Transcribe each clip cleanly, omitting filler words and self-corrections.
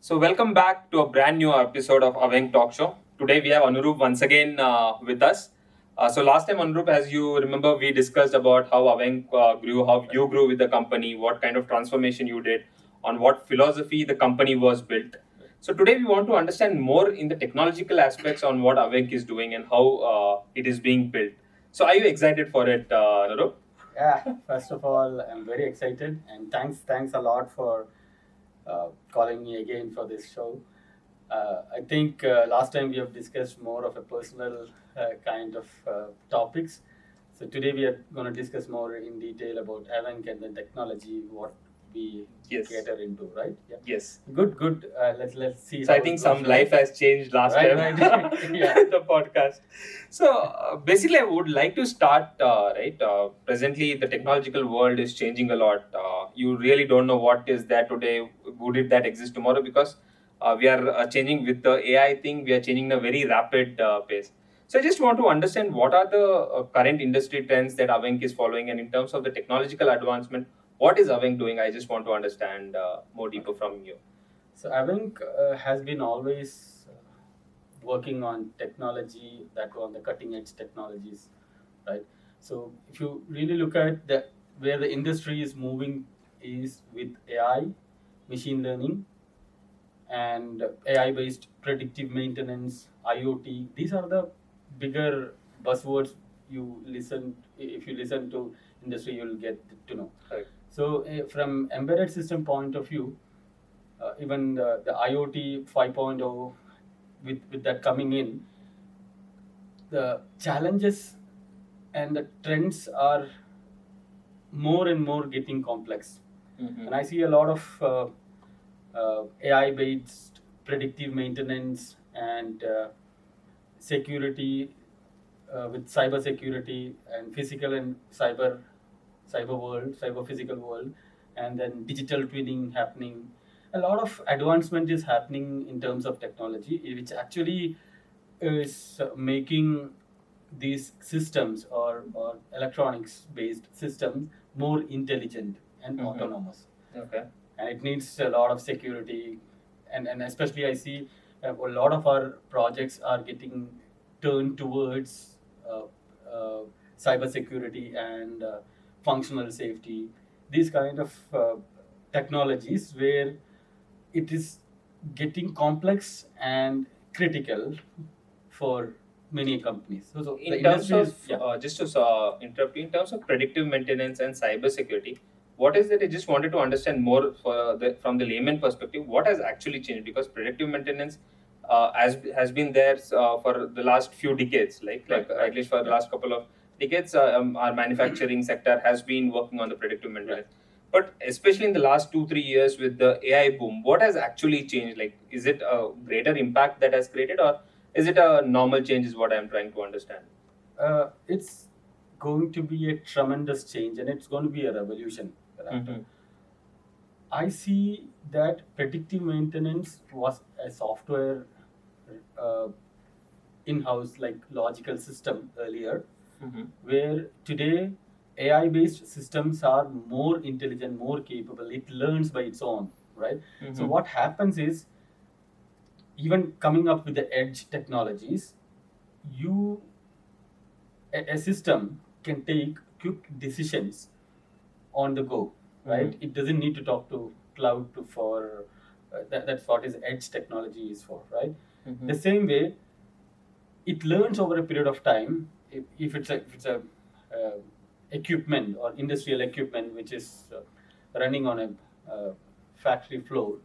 So welcome back to a brand new episode of Avench Talk Show. Today we have Anuroop once again with us. So last time, Anuroop, as you remember, we discussed about how Avench grew, how you grew with the company, what kind of transformation you did, on what philosophy the company was built. So today we want to understand more in the technological aspects on what Avench is doing and how it is being built. So are you excited for it, Anuroop? Yeah, first of all, I'm very excited, and thanks a lot for calling me again for this show. I think last time we have discussed more of a personal kind of topics. So today we are going to discuss more in detail about Avench and the technology, what we cater into, right? Yeah. Yes. Good. Let's see. So I think some life has changed last Right, time. right. Yeah. The podcast. So basically, I would like to start. Presently, the technological world is changing a lot. You really don't know what is there today. Would it that exist tomorrow? Because we are changing with the AI thing. We are changing in a very rapid pace. So I just want to understand what are the current industry trends that Avench is following, and in terms of the technological advancement, what is Avench doing? I just want to understand more deeper from you. So Avench has been always working on technology that were on the cutting edge technologies, right? So if you really look at the where the industry is moving is with AI, machine learning, and AI based predictive maintenance, IoT. These are the bigger buzzwords you listen. If you listen to industry, you'll get to know. Right. So from embedded system point of view, even the IoT 5.0, with that coming in, the challenges and the trends are more and more getting complex. Mm-hmm. And I see a lot of AI based predictive maintenance and security with cyber security and physical and cyber physical world, and then digital twinning happening. A lot of advancement is happening in terms of technology, which actually is making these systems or electronics based systems more intelligent and autonomous. Okay. And it needs a lot of security, and especially I see a lot of our projects are getting turned towards uh, uh, cyber security and functional safety, these kind of technologies where it is getting complex and critical for many companies. So the In terms industry of, is, just to interrupt you, in terms of predictive maintenance and cybersecurity, what is it? I just wanted to understand more from the layman perspective, what has actually changed? Because predictive maintenance has been there for the last few decades, Right. at least for the last couple of decades, our manufacturing sector has been working on the predictive maintenance. But especially in the last 2-3 years with the AI boom, what has actually changed? Like, is it a greater impact that has created, or is it a normal change? Is what I'm trying to understand. It's going to be a tremendous change, and it's going to be a revolution thereafter. Mm-hmm. I see that predictive maintenance was a software uh, in-house like logical system earlier, Mm-hmm. where today AI-based systems are more intelligent, more capable. It learns by its own, right? Mm-hmm. So what happens is, even coming up with the edge technologies, you a system can take quick decisions on the go, right? It doesn't need to talk to cloud to for that's what is edge technology is for, right? The same way, it learns over a period of time. If it's a uh, equipment or industrial equipment which is running on a factory floor,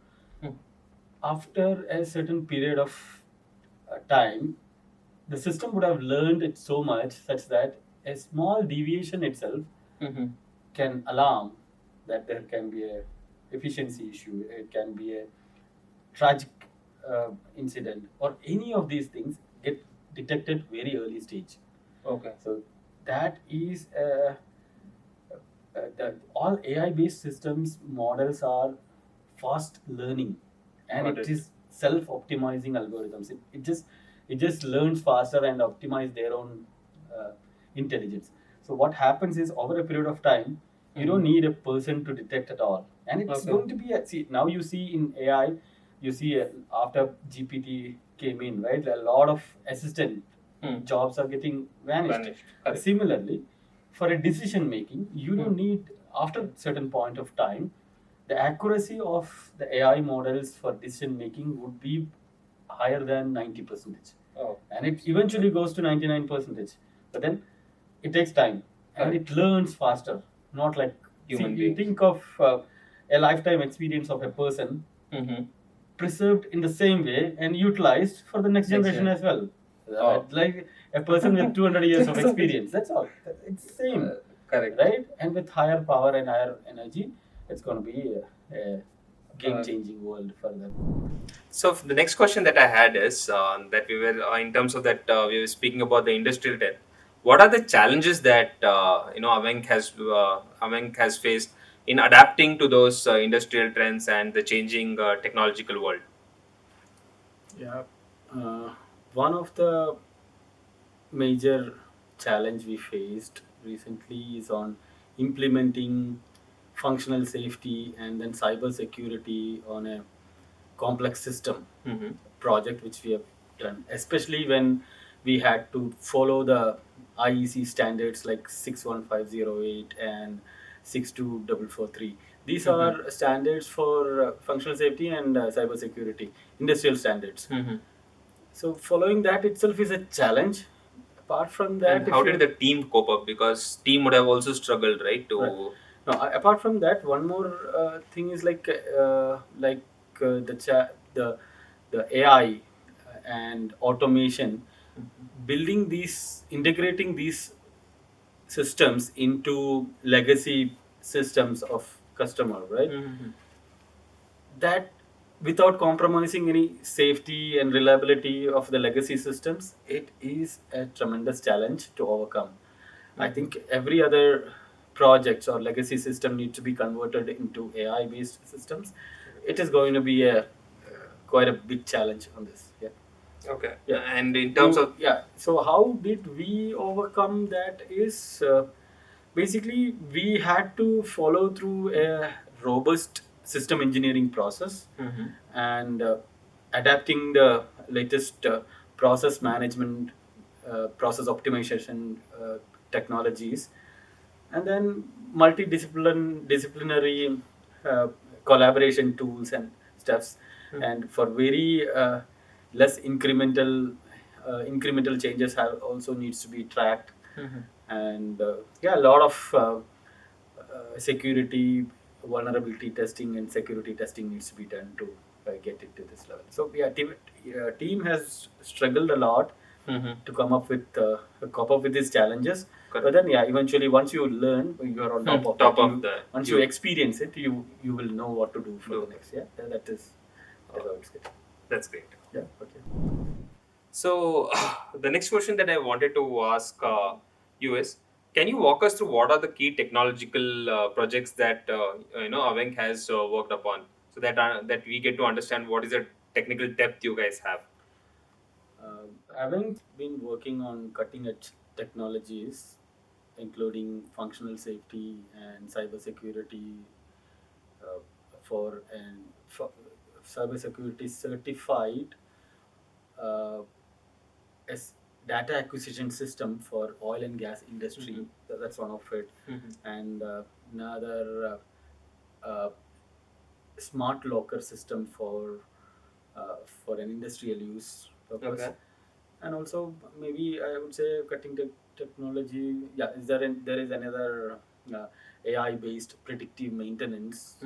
after a certain period of time, the system would have learned it so much such that a small deviation itself Mm-hmm. can alarm that there can be a efficiency issue, it can be a tragic incident, or any of these things get detected very early stage. Okay. So that is that all AI based systems models are fast learning, and Got it it. is self optimizing algorithms. It just learns faster and optimize their own intelligence. So what happens is over a period of time, you don't need a person to detect at all, and it's Okay. going to be a, see now you see in AI, you see after GPT came in, right? A lot of assistant jobs are getting vanished. Vanished. Correct. Similarly, for a decision making, you don't need after certain point of time, the accuracy of the AI models for decision making would be higher than 90%. Oh. And it eventually goes to 99%. But then it takes time and Correct. it learns faster. Not like Human you beings. think of a lifetime experience of a person preserved in the same way and utilized for the next generation as well. Oh. Like a person with 200 years of experience. That's all. It's same, Correct. right? And with higher power and higher energy, it's going to be a game-changing world for them. So the next question that I had is that we were in terms of that we were speaking about the industrial tech. What are the challenges that Avench has faced in adapting to those industrial trends and the changing technological world? Yeah, one of the major challenge we faced recently is on implementing functional safety and then cyber security on a complex system project which we have done, especially when we had to follow the IEC standards like 61508 and 62443. These are standards for functional safety and cyber security, industrial standards. So following that itself is a challenge. Apart from that, And how did the team cope up? Because team would have also struggled, right? To right. No, apart from that, one more thing is the AI and automation, building these, integrating these systems into legacy systems of customer, right? That without compromising any safety and reliability of the legacy systems, it is a tremendous challenge to overcome. I think every other projects or legacy system need to be converted into AI based systems. It is going to be a quite a big challenge on this. Yeah. Okay. Yeah. And in terms of Yeah. So how did we overcome that? Is basically we had to follow through a robust system engineering process and adapting the latest process management, process optimization technologies, and then disciplinary uh, collaboration tools and stuffs, and for very less incremental changes have also needs to be tracked, and yeah, a lot of security vulnerability testing and security testing needs to be done to get it to this level. So yeah, team has struggled a lot to come up with cope up with these challenges. But then yeah, eventually once you learn, you are on top of top it. of the Once you experience it, you will know what to do for the next. Yeah, that is how it's good. That's great. Yeah. Okay. So, the next question that I wanted to ask you is, can you walk us through what are the key technological projects that Avench has worked upon, so that we get to understand what is the technical depth you guys have. Having been working on cutting edge technologies, including functional safety and cybersecurity uh, for cybersecurity certified uh, as data acquisition system for oil and gas industry. That's one of it, and another smart locker system for an industrial use purpose. Okay. And also maybe I would say cutting the technology. Yeah, there is another AI based predictive maintenance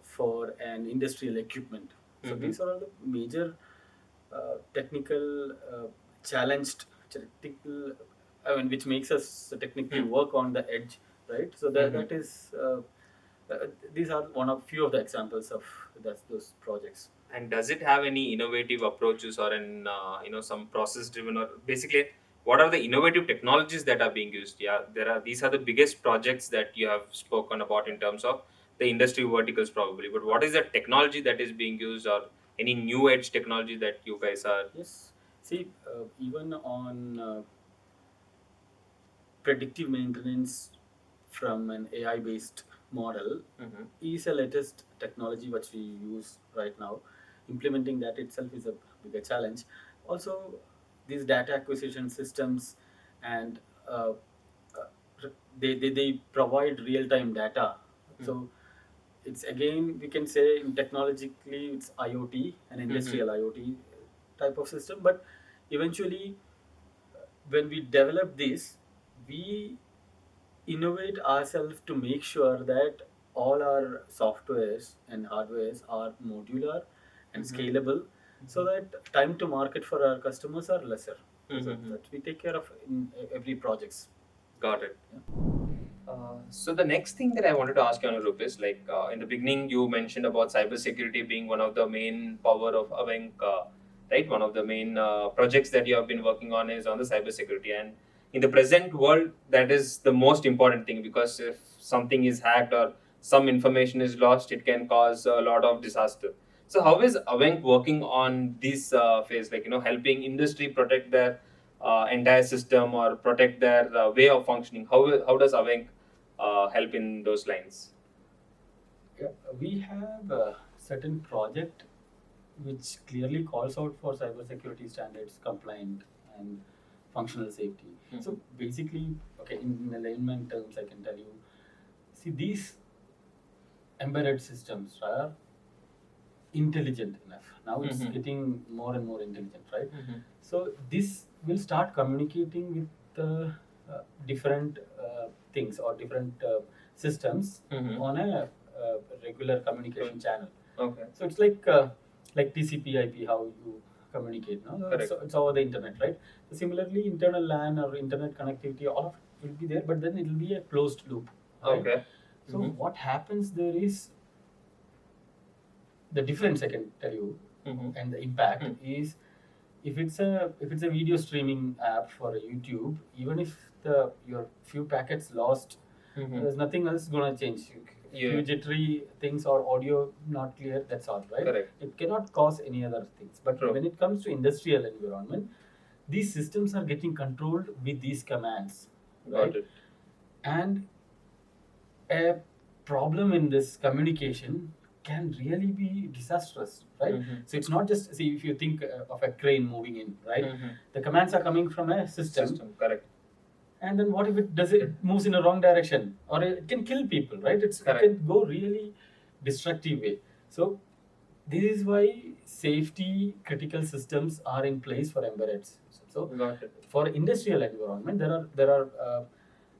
for an industrial equipment. So these are all the major technical challenged technical, I mean, which makes us technically work on the edge, right? So that is these are one of few of the examples of those projects. And does it have any innovative approaches or some process driven, or basically what are the innovative technologies that are being used? Yeah, these are the biggest projects that you have spoken about in terms of the industry verticals probably. But what is the technology that is being used, or any new edge technology that you guys are? Yes. See, even on predictive maintenance from an AI based model is a latest technology which we use right now. Implementing that itself is a bigger challenge. Also, these data acquisition systems and they provide real time data. So it's again we can say technologically it's IoT, an industrial IoT type of system, but eventually when we develop this, we innovate ourselves to make sure that all our softwares and hardwares are modular and scalable, so that time to market for our customers are lesser. So that we take care of in every projects. Got it. So the next thing that I wanted to ask you, Anuroop, is like in the beginning you mentioned about cybersecurity being one of the main power of Avench, right? One of the main projects that you have been working on is on the cybersecurity, and in the present world, that is the most important thing, because if something is hacked or some information is lost, it can cause a lot of disaster. So how is Avench working on this phase, like helping industry protect their entire system or protect their way of functioning? How does Avench help in those lines? Yeah, we have a certain project which clearly calls out for cybersecurity standards, compliant and functional safety. So basically, okay, in layman terms, I can tell you, see these embedded systems are intelligent enough. Now it's getting more and more intelligent, right? So this will start communicating with different things or different systems on a regular communication channel. Okay. So it's like TCP/IP, how you communicate. No, Correct. it's over the internet, right? So similarly, internal LAN or internet connectivity, all of it will be there, but then it will be a closed loop. Right? Okay. So what happens there is the difference I can tell you, and the impact is if it's a video streaming app for a YouTube, even if your few packets lost, there's nothing else gonna change. Few jittery things or audio not clear, that's all, right? Correct. It cannot cause any other things. But True. when it comes to industrial environment, these systems are getting controlled with these commands, right? Got it. And a problem in this communication can really be disastrous, right? So it's not just, see, if you think of a crane moving in, right? The commands are coming from a system. Correct. And then what if it moves in a wrong direction, or it can kill people, right? It can go really destructive way. So this is why safety critical systems are in place for embedded systems. So Got it. for industrial environment, there are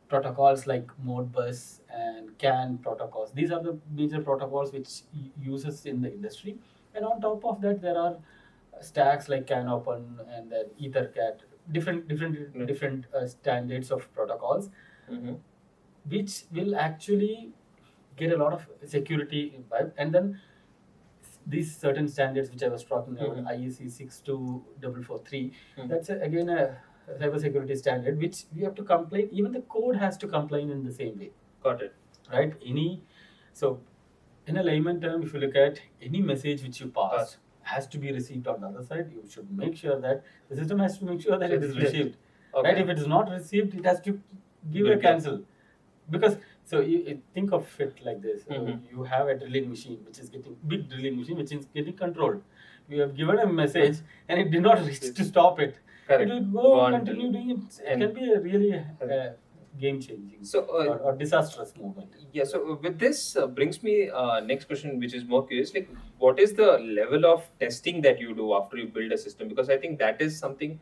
protocols like Modbus and CAN protocols. These are the major protocols which uses in the industry. And on top of that, there are stacks like CAN Open and then EtherCAT, different standards of protocols, which will actually get a lot of security impact. And then these certain standards which I was talking about, IEC 62443, that's again a cybersecurity standard which we have to comply. Even the code has to comply in the same way. Got it. Right? So in a layman term, if you look at any message which you pass has to be received on the other side, you should make sure that the system has to make sure that it is received. Okay. Right? If it is not received, it has to give a cancel. Because so you think of it like this: you have a drilling machine which is big drilling machine which is getting controlled. You have given a message and it did not reach to stop it. Correct. It will go and continue doing it. It can be a really game changing or disastrous movement. Yeah. So with this brings me next question, which is more curious. Like, what is the level of testing that you do after you build a system? Because I think that is something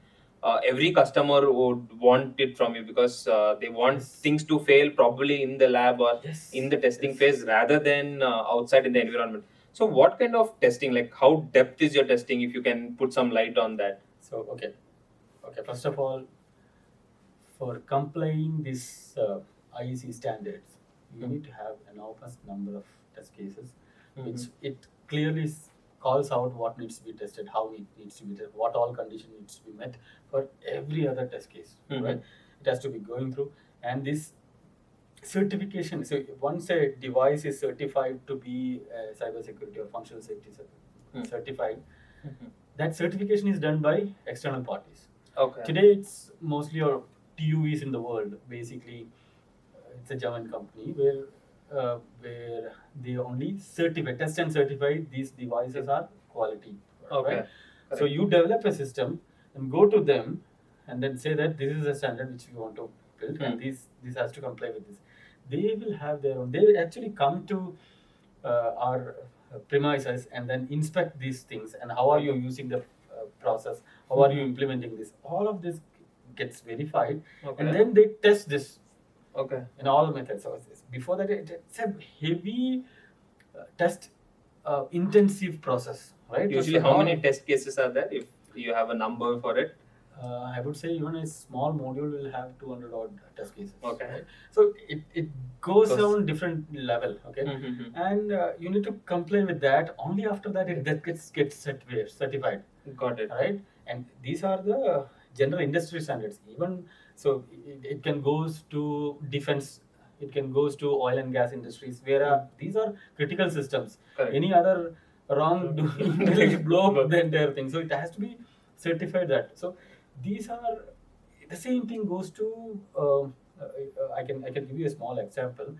every customer would want it from you, because they want things to fail probably in the lab or in the testing phase rather than outside in the environment. So what kind of testing, like how depth is your testing, if you can put some light on that? So okay, first of all, for complying these IEC standards, you need to have an enormous number of test cases, which it clearly calls out what needs to be tested, how it needs to be tested, what all condition needs to be met for every other test case, right? It has to be going through. And this certification, so once a device is certified to be cybersecurity or functional safety certified, that certification is done by external parties. Okay. Today it's mostly TUVs in the world. Basically, it's a German company where they only test and certify these devices are quality, Okay. right? So Correct. you develop a system and go to them and then say that this is a standard which we want to build, and this has to comply with this. They will have their own. They will actually come to our premises and then inspect these things, and how are you using the process, how are you implementing this, all of this gets verified. Okay. And then they test this Okay. in all methods. So before that, it's a heavy test intensive process, right? Usually, So how many not- test cases are there if you have a number for it? I would say even a small module will have 200 odd test cases. Okay. Right? So it goes Goes- on different level. Okay. Mhm. And you need to comply with that. Only after that that gets certified. Got it. Right. And these are the general industry standards. Even so, it can goes to defense. It can goes to oil and gas industries, where these are critical systems. Correct. Any other wrongdoing will blow up the entire thing. So it has to be certified that. So these are the same thing goes to. I can give you a small example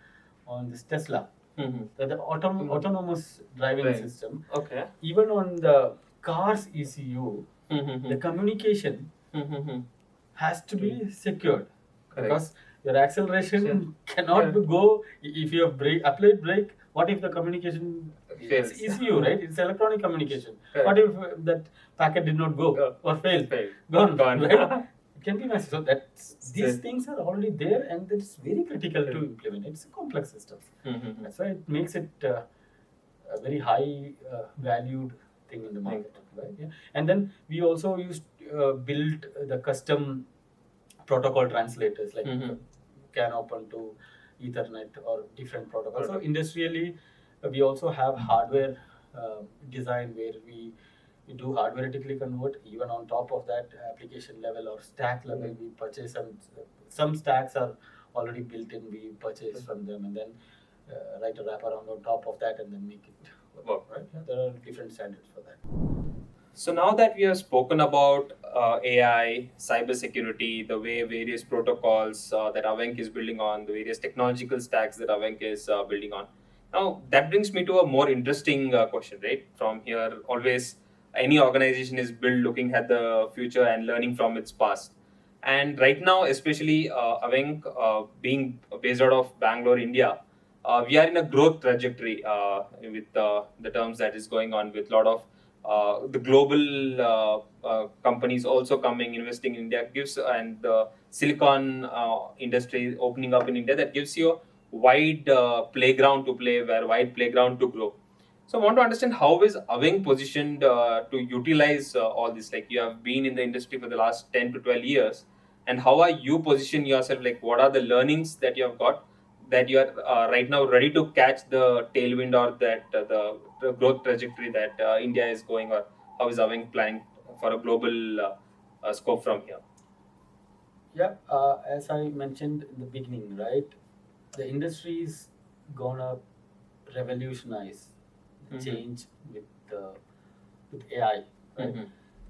on this Tesla. The autonomous driving Right. system. Okay. Even on the car's ECU, the communication has to be secured. Correct. Because your acceleration Sure. cannot Yeah. go if you have applied brake. What if the communication Fails. It's ECU, right? It's electronic communication. Correct. What if that packet did not go or failed? Failed. Gone. Gone. Right? It can be massive. So these Sure. things are already there, and it's very critical to implement. It's a complex system. That's why it makes it a very high valued thing in the market, right? Yeah. And then we also used built the custom protocol translators, like CAN open to Ethernet or different protocols. So industrially, we also have hardware design where we do hardwaretically convert. Even on top of that, application level or stack level, we purchase some stacks are already built in. We purchase from them, and then write a wraparound on top of that, and then make it work. Right? Yeah, there are different standards for that. So now that we have spoken about AI, cybersecurity, the way various protocols that Avench is building on, the various technological stacks that Avench is building on, now that brings me to a more interesting question, right? From here, always any organization is built looking at the future and learning from its past. And right now, especially Avench being based out of Bangalore, India, we are in a growth trajectory with the terms that is going on with a lot of the global companies also coming investing in India gives, and the silicon industry opening up in India, that gives you a wide playground to play, where wide playground to grow. So I want to understand, how is Avench positioned to utilize all this? Like, you have been in the industry for the last 10 to 12 years, and how are you positioned yourself? Like, what are the learnings that you have got, that you are right now ready to catch the tailwind, or that the growth trajectory that India is going, or how is Avench planning for a global scope from here? Yeah, as I mentioned in the beginning, right, the industry is gonna revolutionize change with AI, right?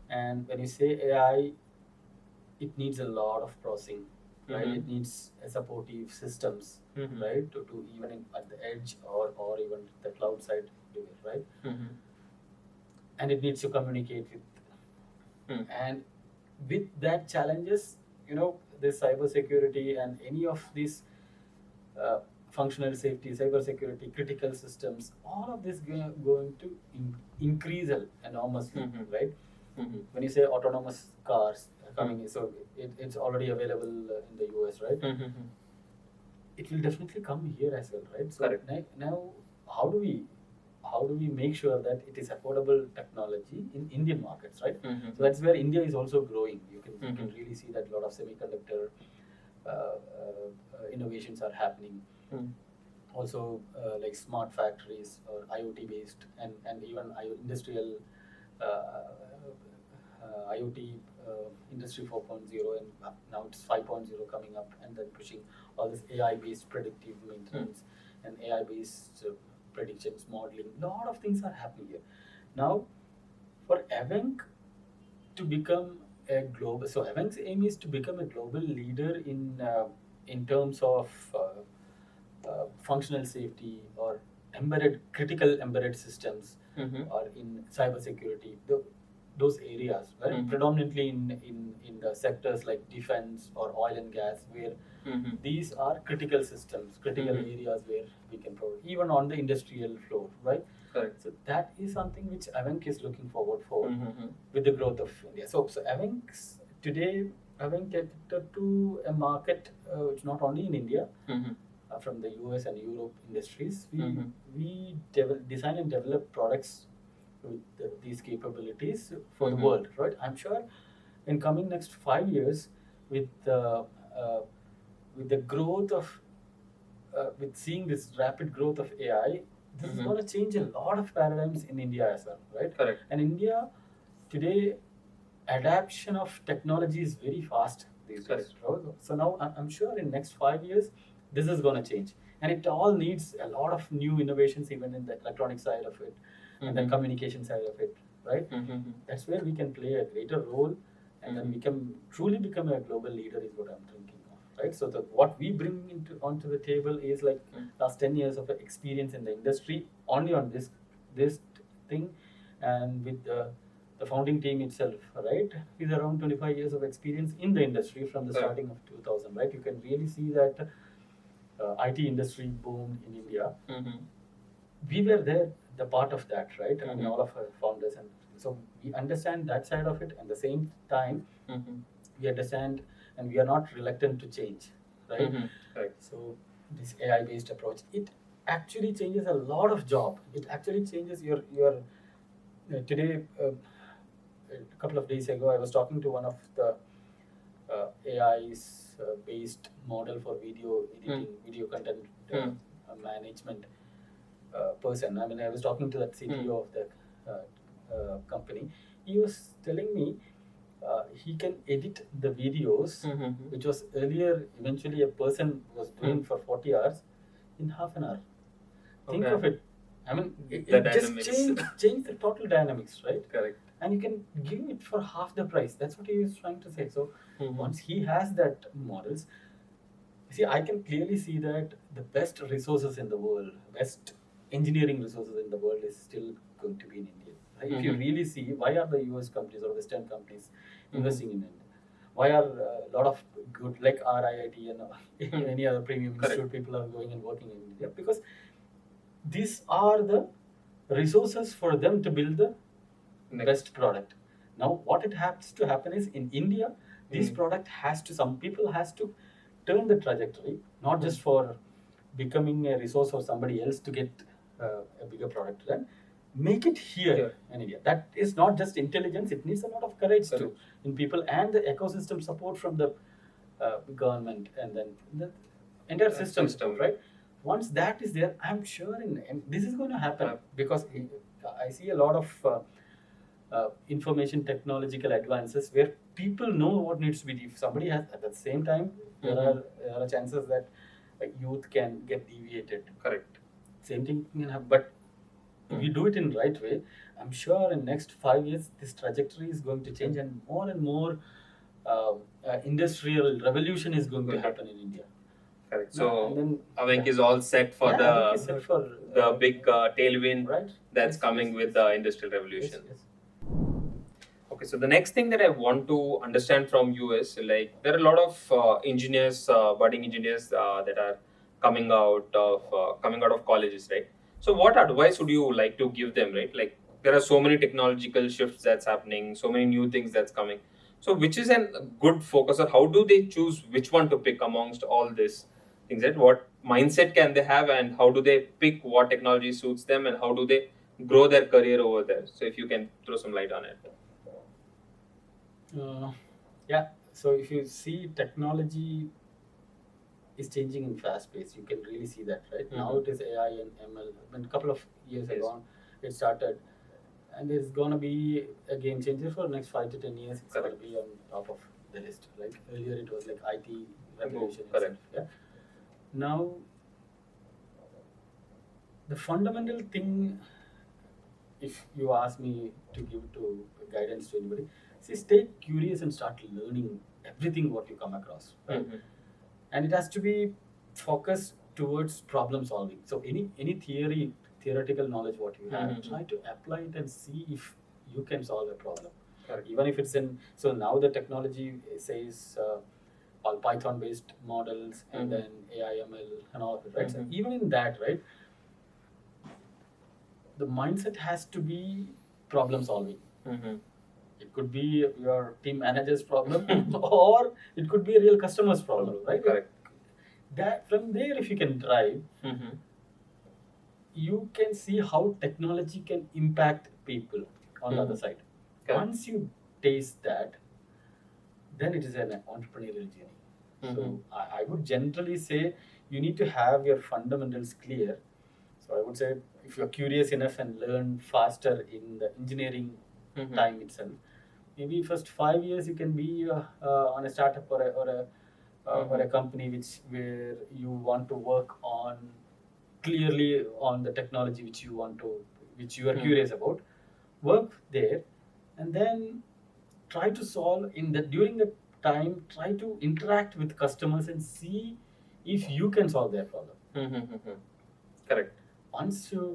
And when you say AI, it needs a lot of processing, right? It needs a supportive systems, right, to even at the edge or even the cloud side, right? And it needs to communicate with, and with that challenges, the cybersecurity and any of these functional safety, cybersecurity, critical systems, all of this going to increase enormously, right? When you say autonomous cars coming, so it's already available in the US, right? It will definitely come here as well, right? So Correct. now, how do we make sure that it is affordable technology in Indian markets, right? So that's where India is also growing. You can really see that a lot of semiconductor innovations are happening. Also, like smart factories or IoT based, and even industrial IoT industry 4.0, and now it's 5.0 coming up, and then pushing all this AI based predictive maintenance and AI based predictions modeling. A lot of things are happening here now. For Avench to become a global. So Aven's aim is to become a global leader in terms of functional safety or critical embedded systems, or in cybersecurity. Those areas, right? Predominantly in the sectors like defense or oil and gas, where these are critical systems, critical areas where we can provide, even on the industrial floor, right? Correct. So that is something which Avenc is looking forward for with the growth of India. So Avenc's today, Avenc catered to a market which not only in India, from the US and Europe industries. We design and develop products with these capabilities for the world, right? I'm sure in coming next 5 years, with the growth of with seeing this rapid growth of AI, this is going to change a lot of paradigms in India as well, right? Correct. And India today, adaptation of technology is very fast these days. Right? So now I'm sure in next 5 years, this is going to change, and it all needs a lot of new innovations, even in the electronic side of it, and the communication side of it, right? That's where we can play a greater role, and then we can truly become a global leader, is what I'm thinking of, right? So what we bring onto the table is like last 10 years of experience in the industry only on this thing, and with the founding team itself, right, is around 25 years of experience in the industry from the starting of 2000, right? You can really see that IT industry boomed in India. We were there, the part of that, right? I mean, all of our founders, and so we understand that side of it. At the same time, we understand, and we are not reluctant to change, right? Right. So this AI-based approach, it actually changes a lot of job. It actually changes your today. A couple of days ago, I was talking to one of the AI's based model for video editing, video content management person. I mean, I was talking to that CTO of the company. He was telling me he can edit the videos, which was earlier eventually a person was doing for 40 hours in half an hour. Think of it. I mean, it just changed the total dynamics, right? Correct. And you can give it for half the price. That's what he was trying to say. So once he has that models, see, I can clearly see that the best resources in the world, best engineering resources in the world is still going to be in India. Right? If you really see, why are the US companies or Western companies investing in India? Why are a lot of good, like RIIT and any other premium institute, people are going and working in India? Because these are the resources for them to build the best product. Now, what it has to happen is in India, this product some people has to turn the trajectory, not just for becoming a resource for somebody else to get a bigger product, then make it here in India. That is not just intelligence; it needs a lot of courage too in people, and the ecosystem support from the government, and then the entire system support, right? Once that is there, I'm sure and this is going to happen because I see a lot of information technological advances where people know what needs to be. If somebody has at the same time, there are chances that youth can get deviated. Correct. Same thing can happen, but if you do it in right way, I'm sure in next 5 years this trajectory is going to change, and more industrial revolution is going to happen in India. Correct. So Avenc is all set for the big tailwind that's coming with the industrial revolution. Yes. Okay, so the next thing that I want to understand from you is, like, there are a lot of engineers, budding engineers that are coming out of colleges, right? So what advice would you like to give them, right? Like, there are so many technological shifts that's happening, so many new things that's coming. So which is a good focus, or how do they choose which one to pick amongst all these things, right? What mindset can they have, and how do they pick what technology suits them, and how do they grow their career over there? So if you can throw some light on it. Yeah, so if you see, technology is changing in fast pace. You can really see that, right? Now it is AI and ML. When a couple of years ago it started, and it's going to be a game changer for the next 5 to 10 years. It's going to be on top of the list. Like earlier it was like IT revolution itself. Yeah. Now the fundamental thing, if you ask me to give to guidance to anybody, See, stay curious and start learning everything what you come across, right? Mhm. And it has to be focused towards problem solving. So any theoretical knowledge what you have, Mhm. try to apply it and see if you can solve a problem. Correct. Even if it's in, so now the technology says all Python based models and Mhm. then AI ML and all of it, right? So Mhm. even in that, right, the mindset has to be problem solving. Mhm. It could be your team manager's problem, or it could be a real customer's problem, right? Correct. That from there, if you can drive, Mhm. you can see how technology can impact people on the other Mhm. side. Correct. Once you taste that, then it is an entrepreneurial journey. Mhm. So I would generally say you need to have your fundamentals clear. So I would say if you're curious enough and learn faster in the engineering Mhm. time itself, maybe first 5 years you can be on a startup or a company where you want to work on clearly on the technology which you are curious about, work there, and then try to solve in the during the time, try to interact with customers and see if you can solve their problem. Mhm. Correct. Once you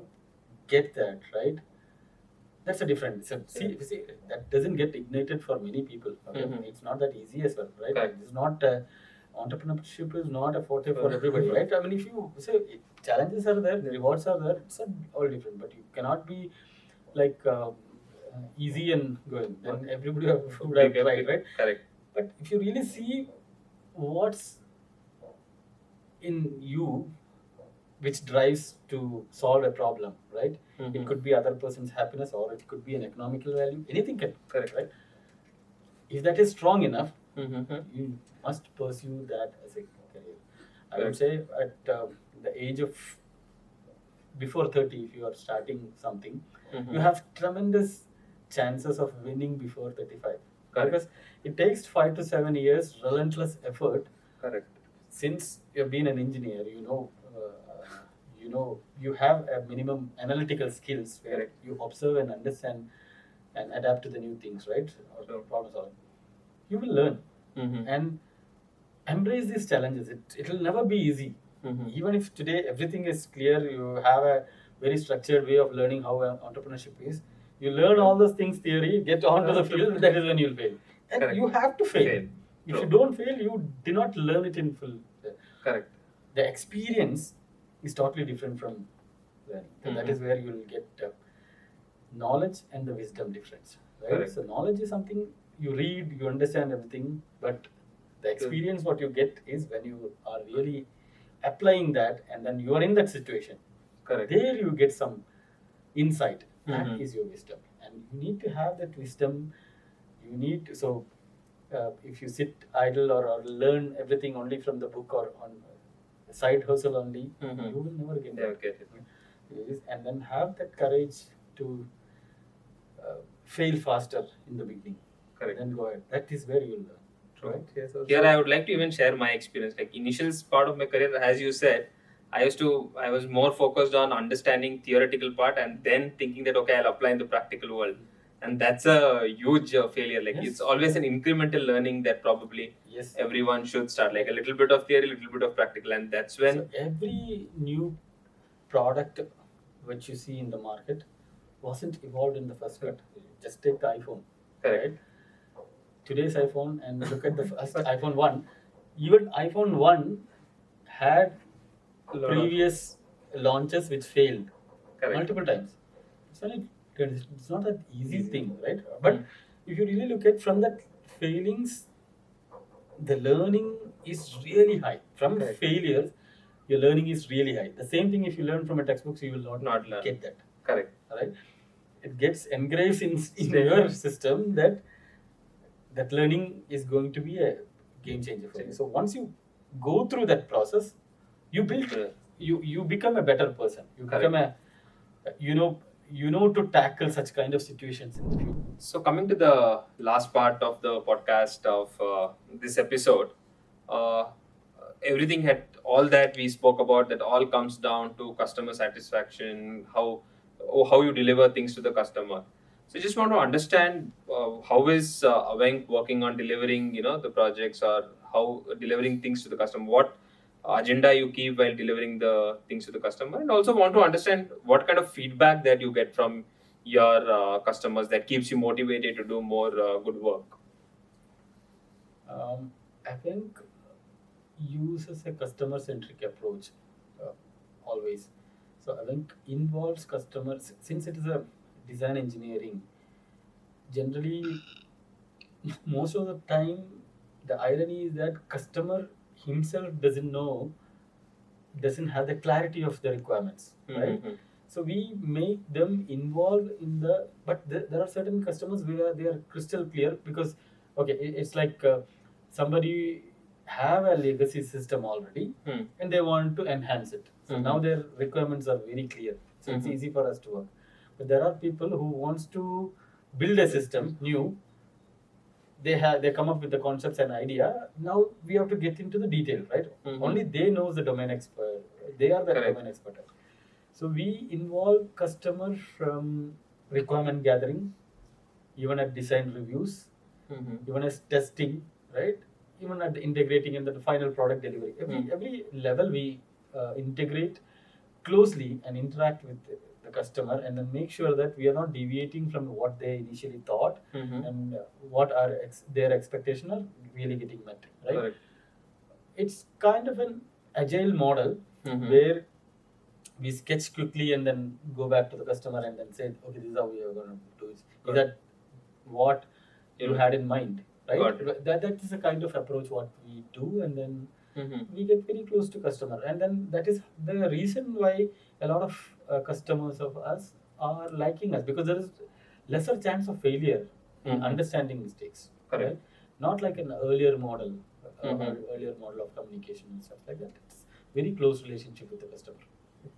get that right, that's a different. So see, that doesn't get ignited for many people. Okay, it's not that easy as well, right? Correct. It's not entrepreneurship is not a forte for everybody, right? I mean, if you say challenges are there, the rewards are there, it's all different. But you cannot be like easy and going. Then everybody would have tried, right? Correct. But if you really see what's in you which drives to solve a problem, right? It could be other person's happiness or it could be an economical value. Anything can, Correct. right? If that is strong enough, Mhm. you must pursue that as a career. I would Correct. say at the age of before 30, if you are starting something, Mhm. you have tremendous chances of winning before 35. Correct. Because it takes 5 to 7 years, relentless effort. Correct. Since you've been an engineer, you have a minimum analytical skills where Correct. you observe and understand and adapt to the new things, right? Or Sure. problem solving. You will learn Mhm. and embrace these challenges. It will never be easy. Mhm. Even if today everything is clear, you have a very structured way of learning how entrepreneurship is. You learn all those things theory, get onto the field, that is when you'll fail. And Correct. you have to fail. Fail. If True. you don't fail, you do not learn it in full. Correct. The experience is totally different from learning. So that is where you will get knowledge and the wisdom difference, right? Correct. So knowledge is something you read, you understand everything, but the experience what you get is when you are really applying that and then you are in that situation. Correct. There you get some insight. That Mhm. is your wisdom, and you need to have that wisdom. You need to, so if you sit idle or learn everything only from the book or on side hustle only, you will never get Never that. get it. And then have that courage to fail faster in the beginning. Correct. Then go ahead. That is where you will learn. True. Right? Yes, Here I would like to even share my experience. Like initial part of my career, as you said, I was more focused on understanding theoretical part and then thinking that okay, I'll apply in the practical world, and that's a huge failure. Like Yes. it's always an incremental learning that probably Yes. everyone should start. Like a little bit of theory, little bit of practical, and that's when So every new product which you see in the market wasn't evolved in the first cut. Just take the iPhone. correct. Right? Today's iPhone and look at the first iPhone 1. Even iPhone 1 had previous launches which failed Correct. multiple times. It's not that easy thing, right? But if you really look at from that failings, the learning is really high. From Correct. failures, your learning is really high. The same thing if you learn from a textbook, you will not learn. get that. Correct. Right? It gets engraved in Stay your there. system that that learning is going to be a game changer for you. So once you go through that process, you build you become a better person. You become a you know to tackle such kind of situations in the future. So coming to the last part of the podcast of this episode, uh, everything had all that we spoke about. That all comes down to customer satisfaction, how you deliver things to the customer. So just want to understand how is Avenk working on delivering, the projects, or how delivering things to the customer. What agenda you keep while delivering the things to the customer, and also want to understand what kind of feedback that you get from your customers that keeps you motivated to do more good work. I think uses a customer-centric approach uh, always. So I think involves customers since it is a design engineering. Generally, most of the time, the irony is that customer himself doesn't have the clarity of the requirements, right? Mm-hmm. So we make them involved in the, but there are certain customers where they are crystal clear because, okay, it's like somebody have a legacy system already Hmm. and they want to enhance it. So now Mm-hmm. their requirements are very clear. So it's easy for us to work. But there are people who wants to build a system new. They come up with the concepts and idea. Now we have to get into the detail, right? Only they knows the domain expert. They are the Correct. domain expert. So we involve customer from requirement gathering, even at design reviews, even as testing, right? Even at integrating in the final product delivery. Every level we integrate closely and interact with the customer, and then make sure that we are not deviating from what they initially thought, and what are their expectation are really getting met, right? Correct. It's kind of an agile model where we sketch quickly and then go back to the customer and then say, okay, this is how we are going to do it. Is that what you had in mind, right? That is the kind of approach what we do, and then we get very close to customer, and then that is the reason why a lot of customers of us are liking us, because there is lesser chance of failure in understanding mistakes. Correct. Right? Not like an earlier model, earlier model of communication and stuff like that. It's very close relationship with the customer.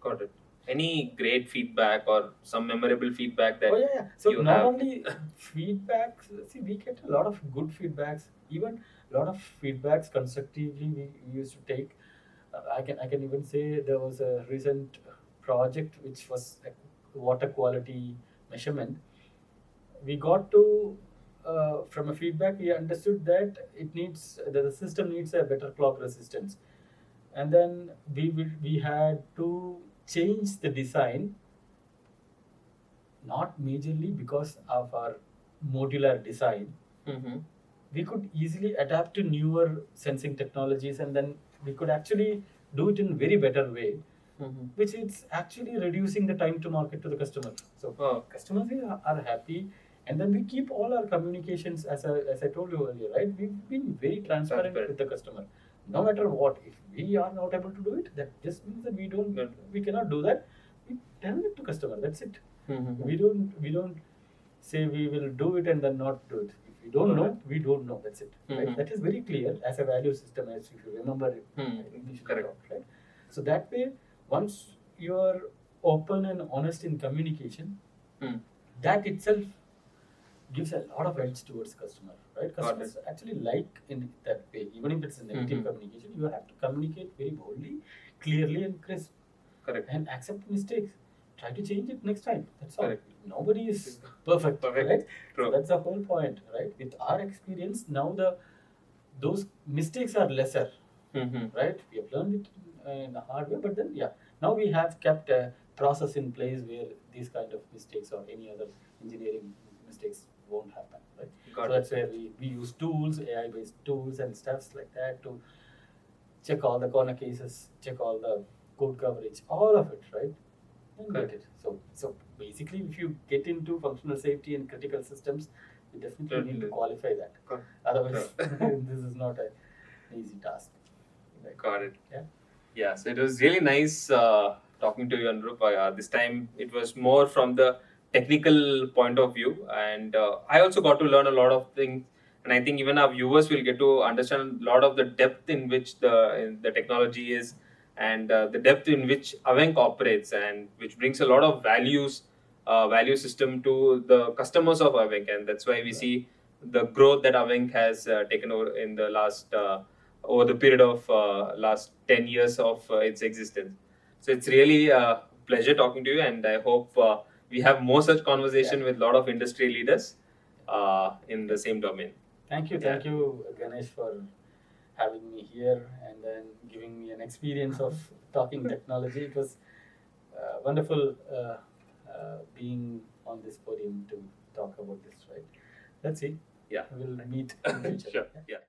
Got it. Any great feedback or some memorable feedback that Oh yeah, yeah. So you not have? only feedback. See, we get a lot of good feedbacks. Even a lot of feedbacks constructively we used to take. I can even say there was a recent project which was a water quality measurement. We got to from a feedback we understood that the system needs a better clock resistance, and then we had to change the design, not majorly because of our modular design. We could easily adapt to newer sensing technologies, and then we could actually do it in very better way, which is actually reducing the time to market to the customer. So customers are happy, and then we keep all our communications, as I told you earlier, right? We've been very transparent with the customer. No matter what, if we are not able to do it, that just means that we cannot do that. We tell it to customer. That's it. We don't say we will do it and then not do it. If we don't know, we don't know. That's it. Right? That is very clear as a value system, as if you remember it. Correct. Right? So that way, once you are open and honest in communication, that itself gives a lot of edge towards customer. Right? Customers actually like in that way. Even if it's a negative communication, you have to communicate very boldly, clearly, and crisp. Correct. And accept mistakes. Try to change it next time. That's all. Correct. Nobody is perfect, right? True. So that's the whole point, right? With our experience, now those mistakes are lesser, right? We have learned it in the hard way, but then yeah, now we have kept a process in place where these kind of mistakes or any other engineering mistakes won't happen, right? Got So it. that's where we use tools, AI-based tools and stuffs like that to check all the corner cases, check all the code coverage, all of it, right? And get it. So basically, if you get into functional safety and critical systems, you definitely need to qualify that. Otherwise, this is not an easy task. Right? Got it. Yeah. Yeah, so it was really nice talking to you, Anuroop. This time it was more from the technical point of view, and I also got to learn a lot of things. And I think even our viewers will get to understand a lot of the depth in which the technology is, and the depth in which Avenk operates, and which brings a lot of value system to the customers of Avenk, and that's why we see the growth that Avenk has taken over in the last. Over the period of last 10 years of its existence. So it's really a pleasure talking to you, and I hope we have more such conversation Yeah. with a lot of industry leaders in the same domain. Thank you, Yeah. thank you, Ganesh, for having me here and then giving me an experience of talking technology. It was wonderful being on this podium to talk about this. Right? Let's see. Yeah. We'll meet in the future. Sure. Yeah. Yeah.